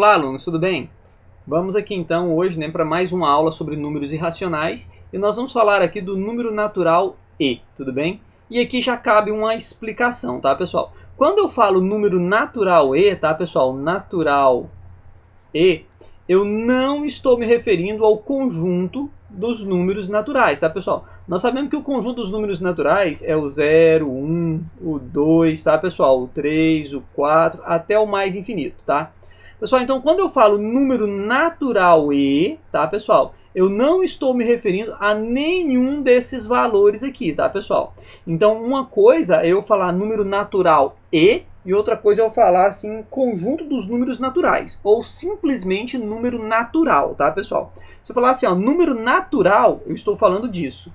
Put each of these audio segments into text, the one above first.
Olá, alunos, tudo bem? Vamos aqui então hoje, para mais uma aula sobre números irracionais e nós vamos falar aqui do número natural e, tudo bem? E aqui já cabe uma explicação, tá, pessoal? Quando eu falo número natural e, tá, pessoal? Natural e, eu não estou me referindo ao conjunto dos números naturais, tá, pessoal? Nós sabemos que o conjunto dos números naturais é o 0, o 1, o 2, tá, pessoal? O 3, o 4, até o mais infinito, tá? Pessoal, então quando eu falo número natural e, tá, pessoal? Eu não estou me referindo a nenhum desses valores aqui, tá, pessoal? Então, uma coisa é eu falar número natural e outra coisa é eu falar, assim, conjunto dos números naturais, ou simplesmente número natural, tá, pessoal? Se eu falar assim, ó, número natural, eu estou falando disso.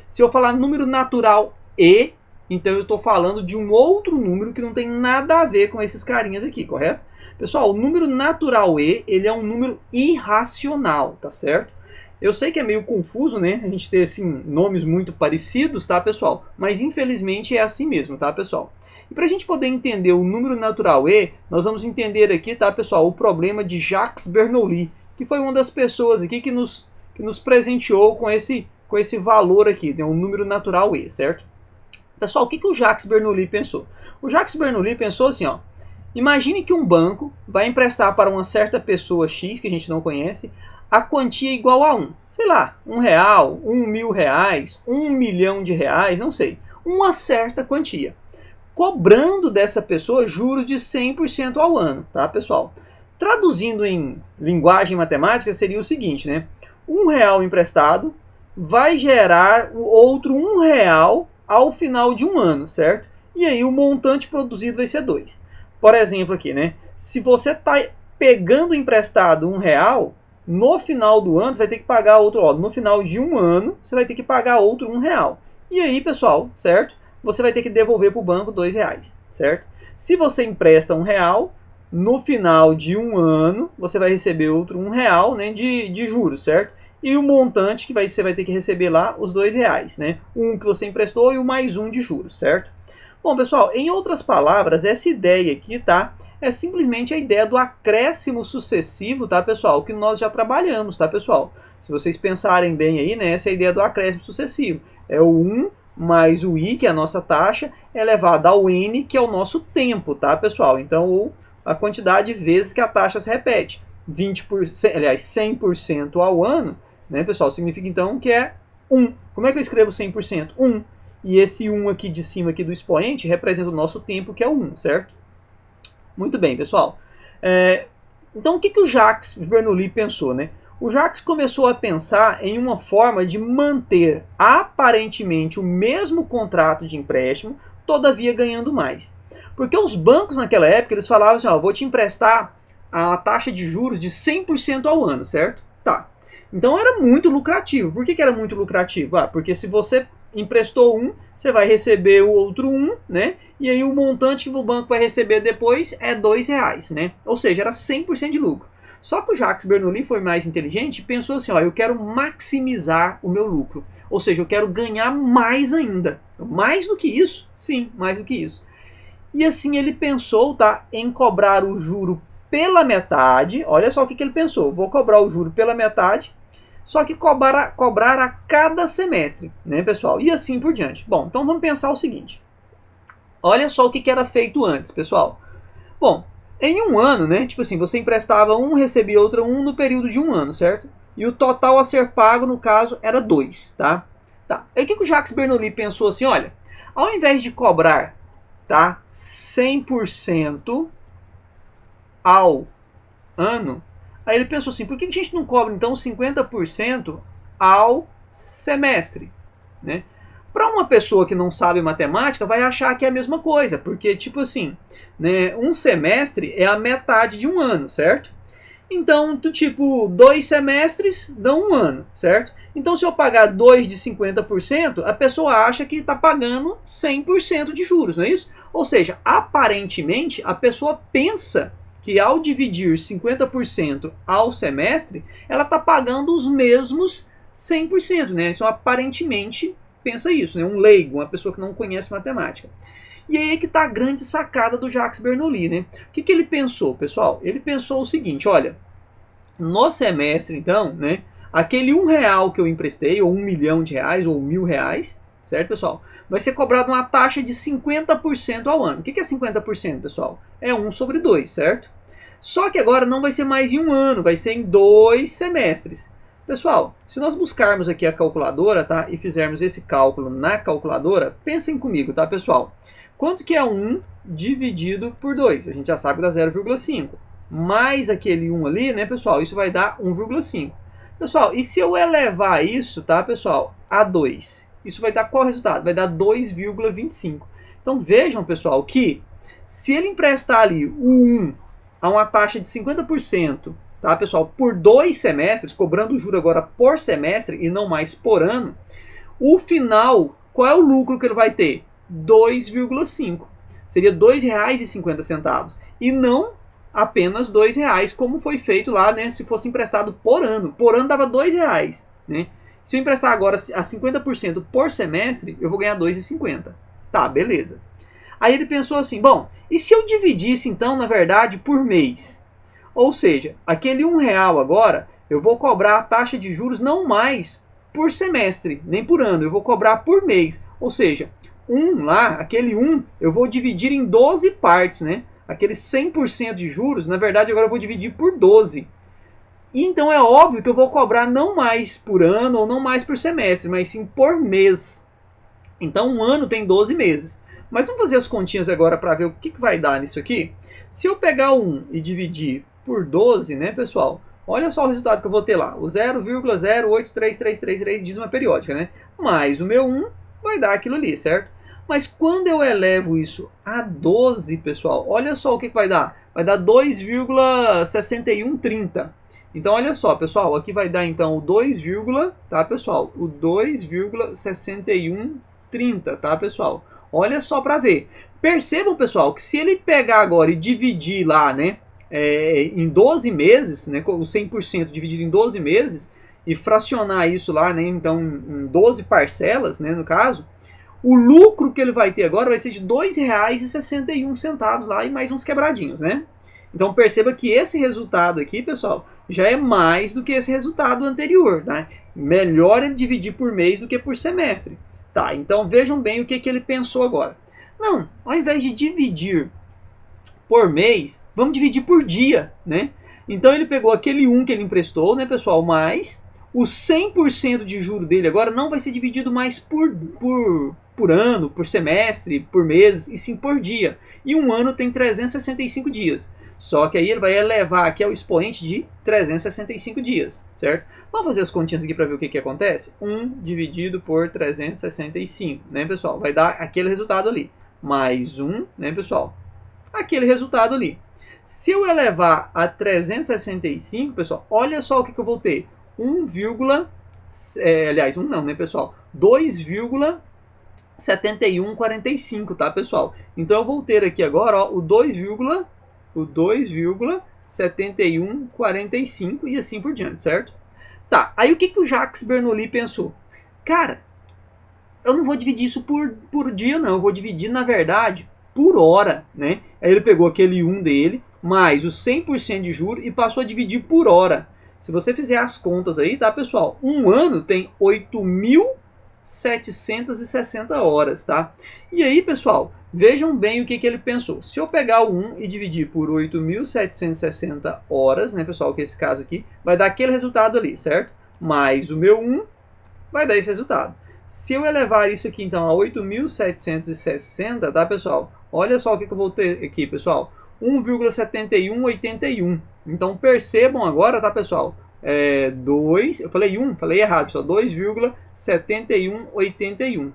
Se eu falar número natural e, então eu estou falando de um outro número que não tem nada a ver com esses carinhas aqui, correto? Pessoal, o número natural e, ele é um número irracional, tá certo? Eu sei que é meio confuso, né? A gente ter assim, nomes muito parecidos, tá, pessoal? Mas infelizmente é assim mesmo, tá, pessoal? E para a gente poder entender o número natural e, nós vamos entender aqui, tá, pessoal, o problema de Jacques Bernoulli, que foi uma das pessoas aqui que nos presenteou com esse valor aqui, né, um número natural e, certo? Pessoal, o que o Jacques Bernoulli pensou? O Jacques Bernoulli pensou assim, ó. Imagine que um banco vai emprestar para uma certa pessoa X, que a gente não conhece, a quantia igual a 1. Sei lá, R$1, R$1.000, R$1.000.000, não sei. Uma certa quantia. Cobrando dessa pessoa juros de 100% ao ano, tá, pessoal? Traduzindo em linguagem matemática, seria o seguinte, né? R$1 emprestado vai gerar outro R$1 ao final de um ano, certo? E aí o montante produzido vai ser 2. Por exemplo aqui, né? Se você está pegando emprestado R$1, no final do ano você vai ter que pagar outro, ó, no final de um ano você vai ter que pagar outro R$1. E aí, pessoal, certo? Você vai ter que devolver para o banco R$2, certo? Se você empresta R$1, no final de um ano você vai receber outro R$1, né, de juros, certo? E o montante que você vai ter que receber lá, os R$2, né? Um que você emprestou e o mais um de juros, certo? Bom, pessoal, em outras palavras, essa ideia aqui, tá? É simplesmente a ideia do acréscimo sucessivo, tá, pessoal? Que nós já trabalhamos, tá, pessoal? Se vocês pensarem bem aí, né? Essa é a ideia do acréscimo sucessivo. É o 1 mais o i, que é a nossa taxa, elevado ao n, que é o nosso tempo, tá, pessoal? Então, a quantidade de vezes que a taxa se repete. 20%, aliás, 100% ao ano, né, pessoal? Significa, então, que é 1. Como é que eu escrevo 100%? 1. E esse 1 aqui de cima aqui do expoente representa o nosso tempo, que é o 1, certo? Muito bem, pessoal. Então, o que o Jacques Bernoulli pensou, né? O Jacques começou a pensar em uma forma de manter aparentemente o mesmo contrato de empréstimo, todavia ganhando mais. Porque os bancos naquela época, eles falavam assim, ó, vou te emprestar a taxa de juros de 100% ao ano, certo? Tá. Então era muito lucrativo. Por que era muito lucrativo? Porque se você emprestou um, você vai receber o outro um, né? E aí o montante que o banco vai receber depois é R$2, né? Ou seja, era 100% de lucro. Só que o Jacques Bernoulli foi mais inteligente e pensou assim, ó, eu quero maximizar o meu lucro. Ou seja, eu quero ganhar mais ainda. Mais do que isso? Sim, mais do que isso. E assim ele pensou, tá, em cobrar o juro pela metade. Olha só o que ele pensou. Vou cobrar o juro pela metade, só que cobrar a cada semestre, né, pessoal? E assim por diante. Bom, então vamos pensar o seguinte. Olha só o que era feito antes, pessoal. Bom, em um ano, né, tipo assim, você emprestava um, recebia outro um no período de um ano, certo? E o total a ser pago, no caso, era 2, tá? Aí o que o Jacques Bernoulli pensou assim, olha, ao invés de cobrar, tá, 100% ao ano, aí ele pensou assim, por que a gente não cobra então 50% ao semestre, né? Para uma pessoa que não sabe matemática, vai achar que é a mesma coisa, porque tipo assim, né, um semestre é a metade de um ano, certo? Então, tipo, 2 semestres dão um ano, certo? Então, se eu pagar 2 de 50%, a pessoa acha que está pagando 100% de juros, não é isso? Ou seja, aparentemente, a pessoa pensa que ao dividir 50% ao semestre, ela está pagando os mesmos 100%, né? Então, aparentemente, pensa isso, né? Um leigo, uma pessoa que não conhece matemática. E aí é que está a grande sacada do Jacques Bernoulli, né? O que ele pensou, pessoal? Ele pensou o seguinte, olha, no semestre, então, né, aquele R$1 que eu emprestei, ou R$1.000.000, ou R$1.000, certo, pessoal? Vai ser cobrado uma taxa de 50% ao ano. O que é 50%, pessoal? É 1 sobre 2, certo? Só que agora não vai ser mais em um ano, vai ser em 2 semestres. Pessoal, se nós buscarmos aqui a calculadora, tá, e fizermos esse cálculo na calculadora, pensem comigo, tá, pessoal? Quanto que é 1 dividido por 2? A gente já sabe que dá 0,5. Mais aquele 1 ali, né, pessoal? Isso vai dar 1,5. Pessoal, e se eu elevar isso, tá, pessoal, a 2? Isso vai dar qual resultado? Vai dar 2,25. Então vejam, pessoal, que se ele emprestar ali o 1 a uma taxa de 50%, tá, pessoal, por 2 semestres, cobrando o juro agora por semestre e não mais por ano, o final, qual é o lucro que ele vai ter? 2,5. Seria R$ 2,50 e não apenas R$ 2, como foi feito lá, né, se fosse emprestado por ano. Por ano dava R$ 2, né? Se eu emprestar agora a 50% por semestre, eu vou ganhar R$ 2,50. Tá, beleza. Aí ele pensou assim, bom, e se eu dividisse então, na verdade, por mês? Ou seja, aquele R$1 agora, eu vou cobrar a taxa de juros não mais por semestre, nem por ano, eu vou cobrar por mês. Ou seja, aquele 1, eu vou dividir em 12 partes, né? Aqueles 100% de juros, na verdade, agora eu vou dividir por 12. E então é óbvio que eu vou cobrar não mais por ano ou não mais por semestre, mas sim por mês. Então um ano tem 12 meses. Mas vamos fazer as continhas agora para ver o que vai dar nisso aqui. Se eu pegar 1 e dividir por 12, né, pessoal? Olha só o resultado que eu vou ter lá. O 0,0833333 dízima periódica, né? Mais o meu 1 vai dar aquilo ali, certo? Mas quando eu elevo isso a 12, pessoal, olha só o que vai dar. Vai dar 2,6130. Então, olha só, pessoal, aqui vai dar então o 2, tá, pessoal? O 2,6130, tá, pessoal? Olha só para ver. Percebam, pessoal, que se ele pegar agora e dividir lá, né, em 12 meses, né, o 100% dividido em 12 meses, e fracionar isso lá, né, então, em 12 parcelas, né, no caso, o lucro que ele vai ter agora vai ser de R$ 2,61 lá e mais uns quebradinhos, né? Então perceba que esse resultado aqui, pessoal, já é mais do que esse resultado anterior, tá? Melhor ele dividir por mês do que por semestre. Tá, então vejam bem o que ele pensou agora. Não, ao invés de dividir por mês, vamos dividir por dia, né? Então ele pegou aquele 1 que ele emprestou, né, pessoal, mais o 100% de juro dele agora não vai ser dividido mais por ano, por semestre, por mês, e sim por dia. E um ano tem 365 dias. Só que aí ele vai elevar aqui ao expoente de 365 dias, certo? Vamos fazer as continhas aqui para ver o que acontece? 1 dividido por 365, né, pessoal? Vai dar aquele resultado ali. Mais 1, né, pessoal? Aquele resultado ali. Se eu elevar a 365, pessoal, olha só o que eu vou ter. 2,7145, tá, pessoal? Então eu vou ter aqui agora, ó, o 2,7145 e assim por diante, certo? Tá, aí o que o Jacques Bernoulli pensou? Cara, eu não vou dividir isso por dia, não. Eu vou dividir, na verdade, por hora, né? Aí ele pegou aquele 1 dele, mais os 100% de juros e passou a dividir por hora. Se você fizer as contas aí, tá, pessoal? Um ano tem 8.760 horas, tá? E aí, pessoal, vejam bem o que ele pensou. Se eu pegar o 1 e dividir por 8.760 horas, né, pessoal, que é esse caso aqui, vai dar aquele resultado ali, certo? Mais o meu 1 vai dar esse resultado. Se eu elevar isso aqui, então, a 8.760, tá, pessoal? Olha só o que eu vou ter aqui, pessoal. 1,7181. Então, percebam agora, tá, pessoal? 2, eu falei 1, falei errado, pessoal. 2,7181.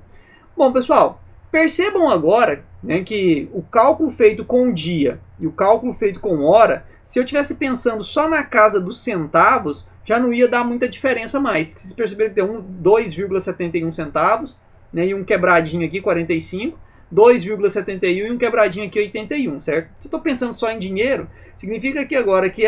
Bom, pessoal, percebam agora, né, que o cálculo feito com dia e o cálculo feito com hora, se eu estivesse pensando só na casa dos centavos, já não ia dar muita diferença mais. Vocês perceberam que tem 2,71 centavos, né, e um quebradinho aqui, 45, 2,71 e um quebradinho aqui, 81, certo? Se eu estou pensando só em dinheiro, significa que agora que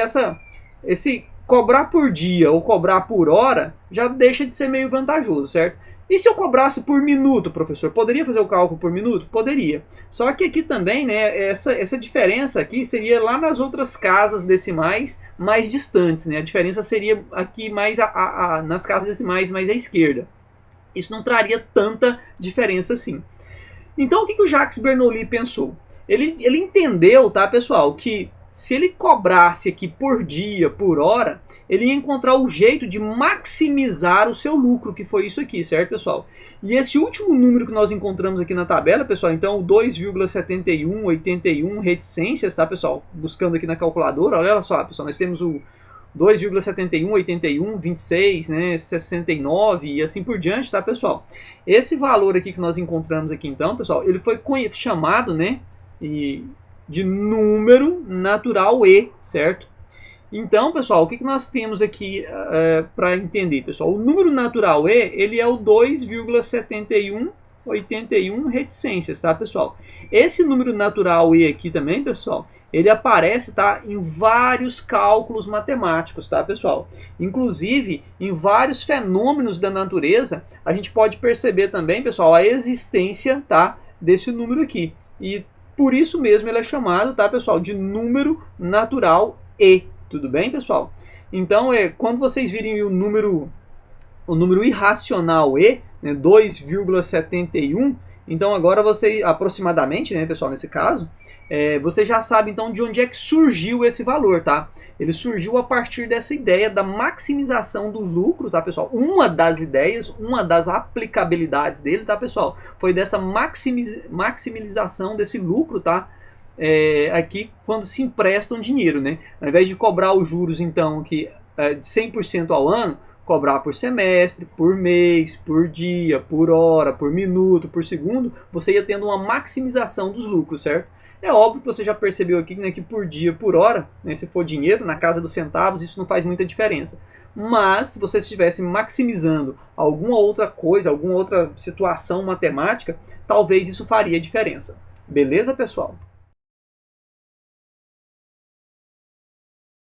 esse cobrar por dia ou cobrar por hora já deixa de ser meio vantajoso, certo? E se eu cobrasse por minuto, professor? Poderia fazer o cálculo por minuto? Poderia. Só que aqui também, né, essa diferença aqui seria lá nas outras casas decimais mais distantes, né? A diferença seria aqui mais nas casas decimais mais à esquerda. Isso não traria tanta diferença assim. Então o que o Jacques Bernoulli pensou? Ele entendeu, tá, pessoal, que se ele cobrasse aqui por dia, por hora, ele ia encontrar o jeito de maximizar o seu lucro, que foi isso aqui, certo, pessoal? E esse último número que nós encontramos aqui na tabela, pessoal, então o 2,7181 reticências, tá, pessoal? Buscando aqui na calculadora, olha só, pessoal, nós temos o 2,7181, 26, né, 69 e assim por diante, tá, pessoal? Esse valor aqui que nós encontramos aqui, então, pessoal, ele foi chamado, né, de número natural E, certo? Então, pessoal, o que nós temos aqui para entender, pessoal? O número natural E, ele é o 2,7181 reticências, tá, pessoal? Esse número natural E aqui também, pessoal, ele aparece, tá, em vários cálculos matemáticos, tá, pessoal? Inclusive, em vários fenômenos da natureza, a gente pode perceber também, pessoal, a existência, tá, desse número aqui. E por isso mesmo ele é chamado, tá, pessoal, de número natural E. Tudo bem, pessoal? Então, quando vocês virem o número irracional E, né, 2,71, então agora você, aproximadamente, né, pessoal, nesse caso, você já sabe então de onde é que surgiu esse valor, tá? Ele surgiu a partir dessa ideia da maximização do lucro, tá, pessoal? Uma das ideias, uma das aplicabilidades dele, tá, pessoal? Foi dessa maximização desse lucro, tá? Aqui quando se emprestam dinheiro, né? Ao invés de cobrar os juros, então, de 100% ao ano, cobrar por semestre, por mês, por dia, por hora, por minuto, por segundo, você ia tendo uma maximização dos lucros, certo? É óbvio que você já percebeu aqui, né, que por dia, por hora, né, se for dinheiro, na casa dos centavos, isso não faz muita diferença. Mas, se você estivesse maximizando alguma outra coisa, alguma outra situação matemática, talvez isso faria diferença. Beleza, pessoal?